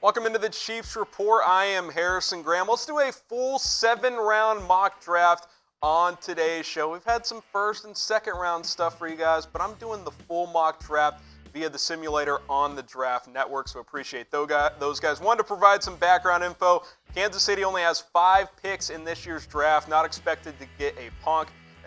Welcome into the Chiefs Report. I am Harrison Graham. Let's do a full 7-round mock draft on today's show. We've had some first and second round stuff for you guys, but I'm doing the full mock draft via the simulator on the Draft Network, so appreciate those guys. Wanted to provide some background info. Kansas City only has 5 picks in this year's draft, not expected to get a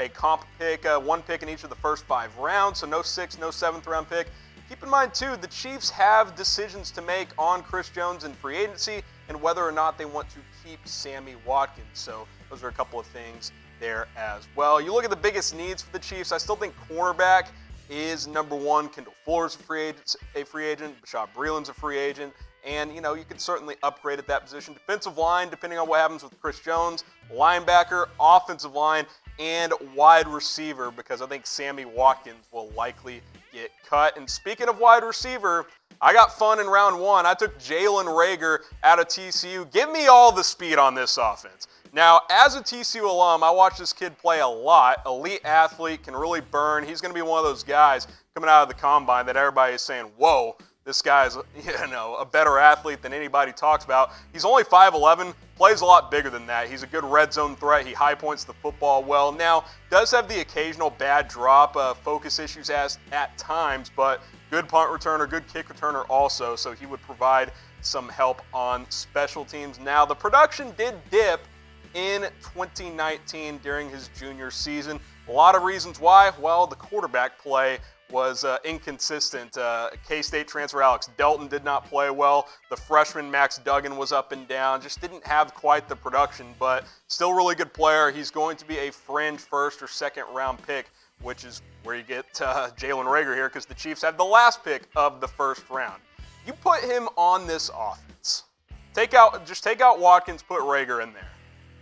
comp pick, 1 pick in each of the first 5 rounds, so no 6th, no 7th round pick. Keep in mind, too, the Chiefs have decisions to make on Chris Jones in free agency and whether or not they want to keep Sammy Watkins. So those are a couple of things there as well. You look at the biggest needs for the Chiefs, I still think cornerback is number 1. Kendall Fuller's a free agent. Bashaud Breeland's a free agent. And, you could certainly upgrade at that position. Defensive line, depending on what happens with Chris Jones. Linebacker, offensive line, and wide receiver, because I think Sammy Watkins will likely get cut. And speaking of wide receiver, I got fun in round 1. I took Jalen Reagor out of TCU. Give me all the speed on this offense. Now, as a TCU alum, I watched this kid play a lot. Elite athlete, can really burn. He's going to be one of those guys coming out of the combine that everybody is saying, whoa, this guy's, a better athlete than anybody talks about. He's only 5'11", plays a lot bigger than that. He's a good red zone threat. He high points the football well. Now, does have the occasional bad drop, focus issues at times, but good punt returner, good kick returner also, so he would provide some help on special teams. Now, the production did dip in 2019 during his junior season. A lot of reasons why. Well, the quarterback play was inconsistent. K-State transfer Alex Delton did not play well. The freshman Max Duggan was up and down. Just didn't have quite the production, but still really good player. He's going to be a fringe first or second round pick, which is where you get Jalen Reagor here, because the Chiefs have the last pick of the first round. You put him on this offense. Just take out Watkins, put Reagor in there.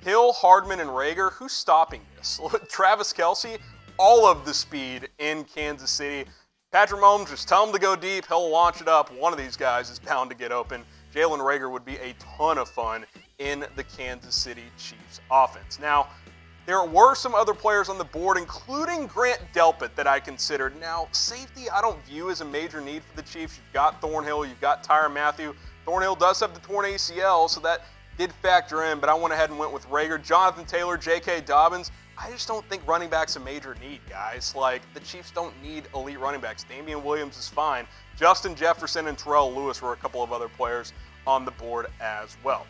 Hill, Hardman, and Reagor, who's stopping this? Travis Kelce, all of the speed in Kansas City. Patrick Mahomes, just tell him to go deep. He'll launch it up. One of these guys is bound to get open. Jalen Reagor would be a ton of fun in the Kansas City Chiefs offense. Now, there were some other players on the board, including Grant Delpit, that I considered. Now, safety I don't view as a major need for the Chiefs. You've got Thornhill, you've got Tyrann Mathieu. Thornhill does have the torn ACL, so that did factor in, but I went ahead and went with Reagor. Jonathan Taylor, J.K. Dobbins. I just don't think running back's a major need, guys. The Chiefs don't need elite running backs. Damian Williams is fine. Justin Jefferson and Terrell Lewis were a couple of other players on the board as well.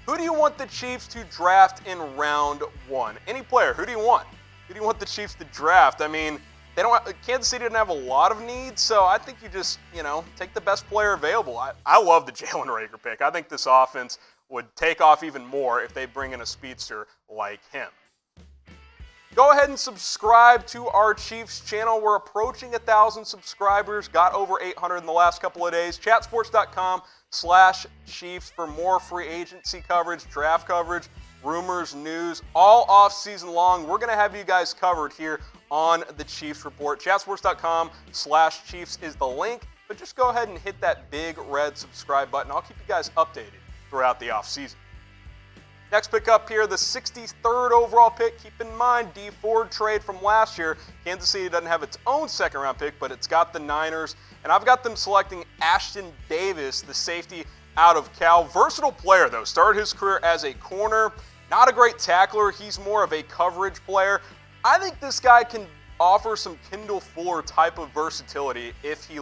Who do you want the Chiefs to draft in round 1? Any player, who do you want? Who do you want the Chiefs to draft? I mean, Kansas City didn't have a lot of needs, so I think you just, take the best player available. I love the Jalen Reagor pick. I think this offense would take off even more if they bring in a speedster like him. Go ahead and subscribe to our Chiefs channel. We're approaching 1,000 subscribers. Got over 800 in the last couple of days. Chatsports.com/Chiefs for more free agency coverage, draft coverage, rumors, news, all off-season long. We're going to have you guys covered here on the Chiefs Report. Chatsports.com/Chiefs is the link, but just go ahead and hit that big red subscribe button. I'll keep you guys updated throughout the offseason. Next pick up here, the 63rd overall pick. Keep in mind, Dee Ford trade from last year. Kansas City doesn't have its own second-round pick, but it's got the Niners. And I've got them selecting Ashtyn Davis, the safety out of Cal. Versatile player, though. Started his career as a corner. Not a great tackler. He's more of a coverage player. I think this guy can offer some Kendall Fuller type of versatility if he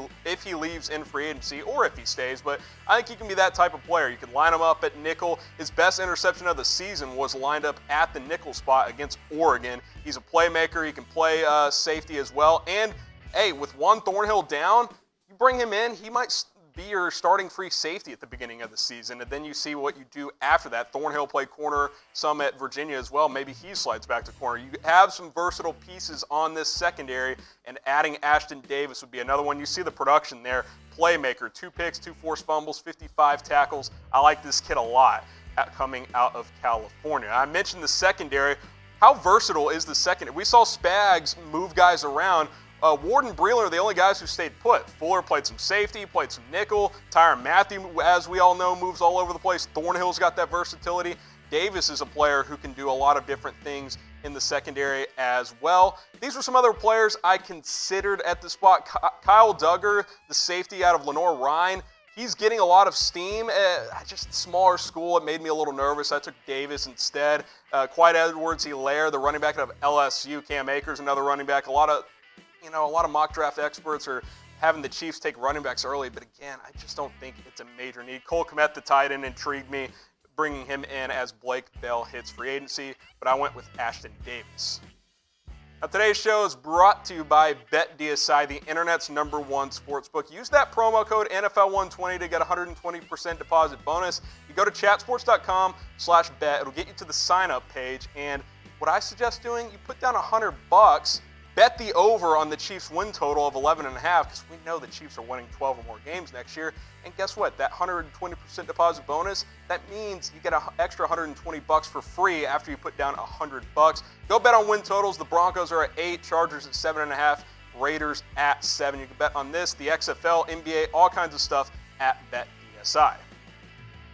leaves in free agency or if he stays, but I think he can be that type of player. You can line him up at nickel. His best interception of the season was lined up at the nickel spot against Oregon. He's a playmaker. He can play safety as well. And, hey, with Juan Thornhill down, you bring him in, he might be your starting free safety at the beginning of the season, and then you see what you do after that. Thornhill played corner some at Virginia as well. Maybe he slides back to corner. You have some versatile pieces on this secondary, and adding Ashtyn Davis would be another one. You see the production there. Playmaker, 2 picks, 2 forced fumbles, 55 tackles. I like this kid a lot coming out of California. I mentioned the secondary. How versatile is the secondary? We saw Spags move guys around. Ward and Breeland are the only guys who stayed put. Fuller played some safety, played some nickel. Tyrann Mathieu, as we all know, moves all over the place. Thornhill's got that versatility. Davis is a player who can do a lot of different things in the secondary as well. These were some other players I considered at the spot. Kyle Duggar, the safety out of Lenore Rhine, he's getting a lot of steam. Just a smaller school, it made me a little nervous. I took Davis instead. Clyde Edwards-Helaire, the running back of LSU. Cam Akers, another running back. A lot of mock draft experts are having the Chiefs take running backs early, but again, I just don't think it's a major need. Cole Kmet, the tight end, intrigued me, bringing him in as Blake Bell hits free agency, but I went with Ashtyn Davis. Now, today's show is brought to you by BetDSI, the internet's #1 sportsbook. Use that promo code NFL120 to get a 120% deposit bonus. You go to chatsports.com/bet. It'll get you to the sign-up page, and what I suggest doing, you put down $100, bet the over on the Chiefs' win total of 11.5, because we know the Chiefs are winning 12 or more games next year. And guess what? That 120% deposit bonus, that means you get an extra $120 for free after you put down $100. Go bet on win totals. The Broncos are at 8, Chargers at 7.5, Raiders at 7. You can bet on this, the XFL, NBA, all kinds of stuff at BetDSI.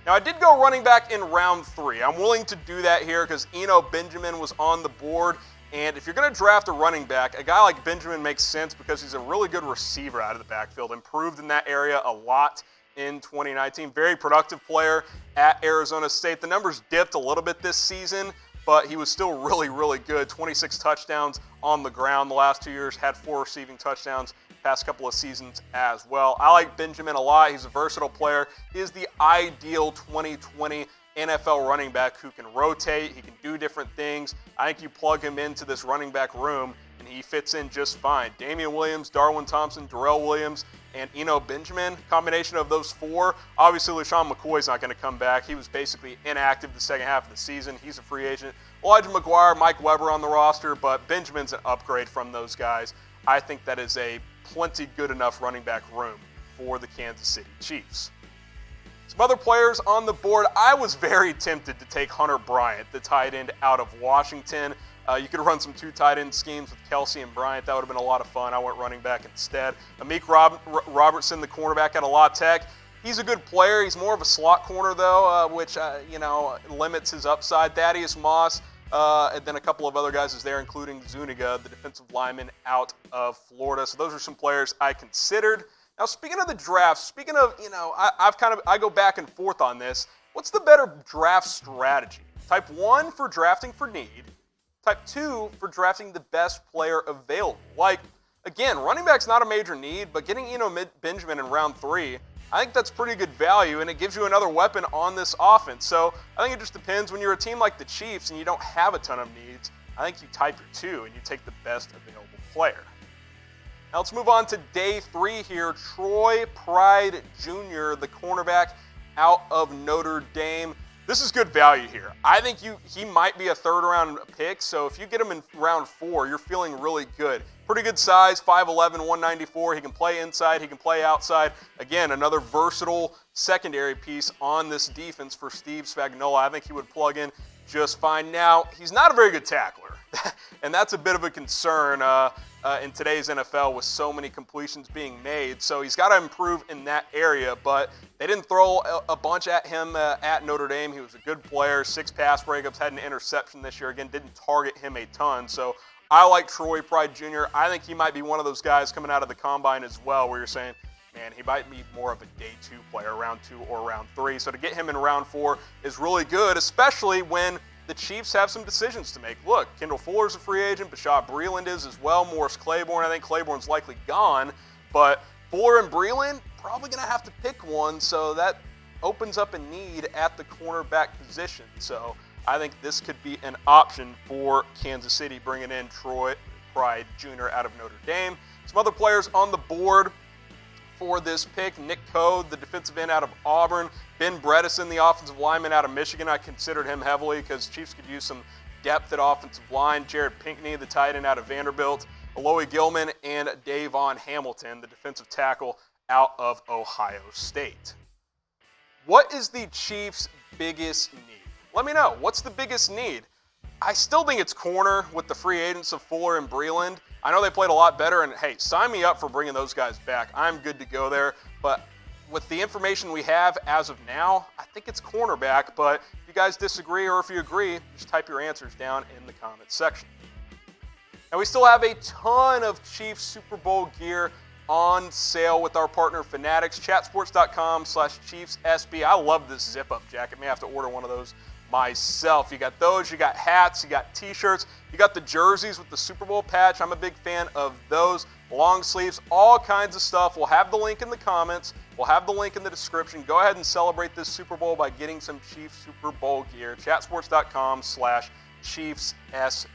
Now, I did go running back in round 3. I'm willing to do that here because Eno Benjamin was on the board. And if you're going to draft a running back, a guy like Benjamin makes sense because he's a really good receiver out of the backfield. Improved in that area a lot in 2019. Very productive player at Arizona State. The numbers dipped a little bit this season, but he was still really, really good. 26 touchdowns on the ground the last 2 years. Had 4 receiving touchdowns past couple of seasons as well. I like Benjamin a lot. He's a versatile player. He is the ideal 2020 NFL running back who can rotate, he can do different things. I think you plug him into this running back room, and he fits in just fine. Damian Williams, Darwin Thompson, Darrell Williams, and Eno Benjamin, combination of those 4. Obviously, LaShawn McCoy's not going to come back. He was basically inactive the second half of the season. He's a free agent. Elijah McGuire, Mike Weber on the roster, but Benjamin's an upgrade from those guys. I think that is a plenty good enough running back room for the Kansas City Chiefs. Some other players on the board. I was very tempted to take Hunter Bryant, the tight end out of Washington. You could run some 2 tight end schemes with Kelsey and Bryant. That would have been a lot of fun. I went running back instead. Amik Robertson, the cornerback out of La Tech. He's a good player. He's more of a slot corner, though, which limits his upside. Thaddeus Moss, and then a couple of other guys is there, including Zuniga, the defensive lineman out of Florida. So those are some players I considered. Now, speaking of the draft, I go back and forth on this. What's the better draft strategy? Type 1 for drafting for need. Type 2 for drafting the best player available. Like, again, running back's not a major need, but getting Eno Benjamin in round 3, I think that's pretty good value, and it gives you another weapon on this offense. So I think it just depends. When you're a team like the Chiefs and you don't have a ton of needs, I think you type your 2 and you take the best available player. Now let's move on to day 3 here. Troy Pride Jr., the cornerback out of Notre Dame. This is good value here. I think he might be a 3rd-round pick, so if you get him in round 4, you're feeling really good. Pretty good size, 5'11", 194. He can play inside, he can play outside. Again, another versatile secondary piece on this defense for Steve Spagnuolo. I think he would plug in just fine. Now, he's not a very good tackler, and that's a bit of a concern in today's NFL with so many completions being made. So he's got to improve in that area, but they didn't throw a bunch at him at Notre Dame. He was a good player, 6 pass breakups, had an interception this year. Again, didn't target him a ton. So I like Troy Pride Jr. I think he might be one of those guys coming out of the combine as well where you're saying, man, he might be more of a day 2 player, round 2 or round 3. So to get him in round 4 is really good, especially when the Chiefs have some decisions to make. Look, Kendall Fuller's a free agent. Bashaud Breeland is as well. Morris Claiborne, I think Claiborne's likely gone. But Fuller and Breeland, probably going to have to pick one. So that opens up a need at the cornerback position. So I think this could be an option for Kansas City, bringing in Troy Pride Jr. out of Notre Dame. Some other players on the board for this pick: Nick Code, the defensive end out of Auburn; Ben Bredesen, the offensive lineman out of Michigan. I considered him heavily because Chiefs could use some depth at offensive line. Jared Pinkney, the tight end out of Vanderbilt; Aloy Gilman; and Davon Hamilton, the defensive tackle out of Ohio State. What is the Chiefs' biggest need? Let me know. What's the biggest need? I still think it's corner with the free agents of Fuller and Breeland. I know they played a lot better, and hey, sign me up for bringing those guys back. I'm good to go there. But with the information we have as of now, I think it's cornerback. But if you guys disagree or if you agree, just type your answers down in the comments section. Now, we still have a ton of Chiefs Super Bowl gear on sale with our partner Fanatics. Chatsports.com/ChiefsSB. I love this zip-up jacket. May have to order one of those myself. You got those, you got hats, you got t-shirts, you got the jerseys with the Super Bowl patch. I'm a big fan of those. Long sleeves, all kinds of stuff. We'll have the link in the comments. We'll have the link in the description. Go ahead and celebrate this Super Bowl by getting some Chiefs Super Bowl gear. Chatsports.com/ChiefsSB.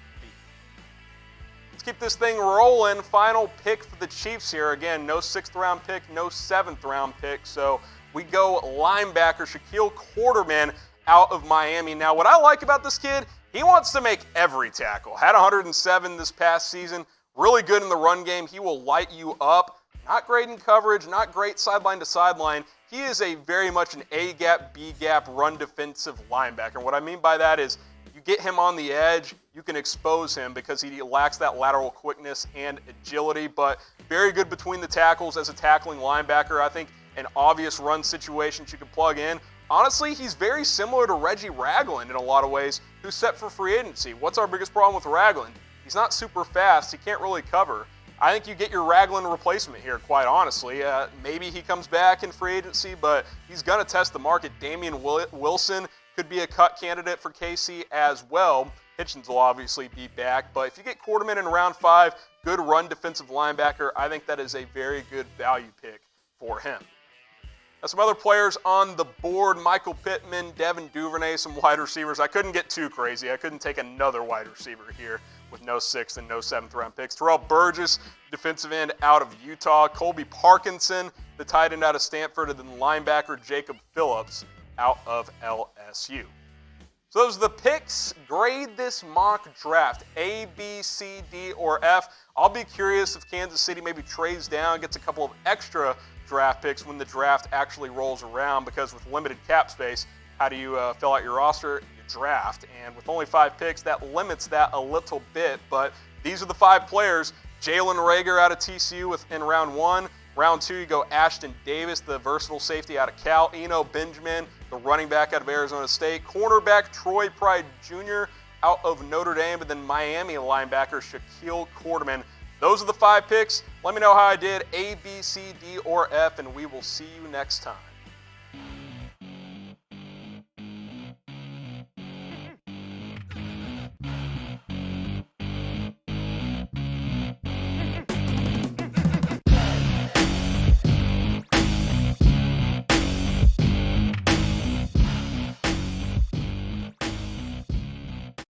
Let's keep this thing rolling. Final pick for the Chiefs here. Again, no 6th round pick, no 7th round pick. So we go linebacker Shaquille Quarterman out of Miami. Now, what I like about this kid, he wants to make every tackle. Had 107 this past season. Really good in the run game. He will light you up. Not great in coverage, not great sideline to sideline. He is a very much an A-gap, B-gap run defensive linebacker. And what I mean by that is you get him on the edge, you can expose him because he lacks that lateral quickness and agility, but very good between the tackles as a tackling linebacker. I think in obvious run situations you can plug in. Honestly, he's very similar to Reggie Ragland in a lot of ways, who's set for free agency. What's our biggest problem with Ragland? He's not super fast. He can't really cover. I think you get your Ragland replacement here, quite honestly. Maybe he comes back in free agency, but he's going to test the market. Damian Wilson could be a cut candidate for KC as well. Hitchens will obviously be back, but if you get Quarterman in round 5, good run defensive linebacker, I think that is a very good value pick for him. Now, some other players on the board, Michael Pittman, Devin Duvernay, some wide receivers. I couldn't get too crazy. I couldn't take another wide receiver here with no 6th and no 7th round picks. Terrell Burgess, defensive end out of Utah. Colby Parkinson, the tight end out of Stanford, and then linebacker Jacob Phillips out of LSU. So those are the picks. Grade this mock draft, A, B, C, D, or F. I'll be curious if Kansas City maybe trades down, gets a couple of extra draft picks when the draft actually rolls around, because with limited cap space, how do you fill out your roster? You draft, and with only 5 picks, that limits that a little bit, but these are the 5 players. Jalen Reagor out of TCU in round 1. Round 2, you go Ashtyn Davis, the versatile safety out of Cal. Eno Benjamin, the running back out of Arizona State. Cornerback Troy Pride Jr. out of Notre Dame, and then Miami linebacker Shaquille Quarterman. Those are the 5 picks. Let me know how I did, A, B, C, D, or F, and we will see you next time.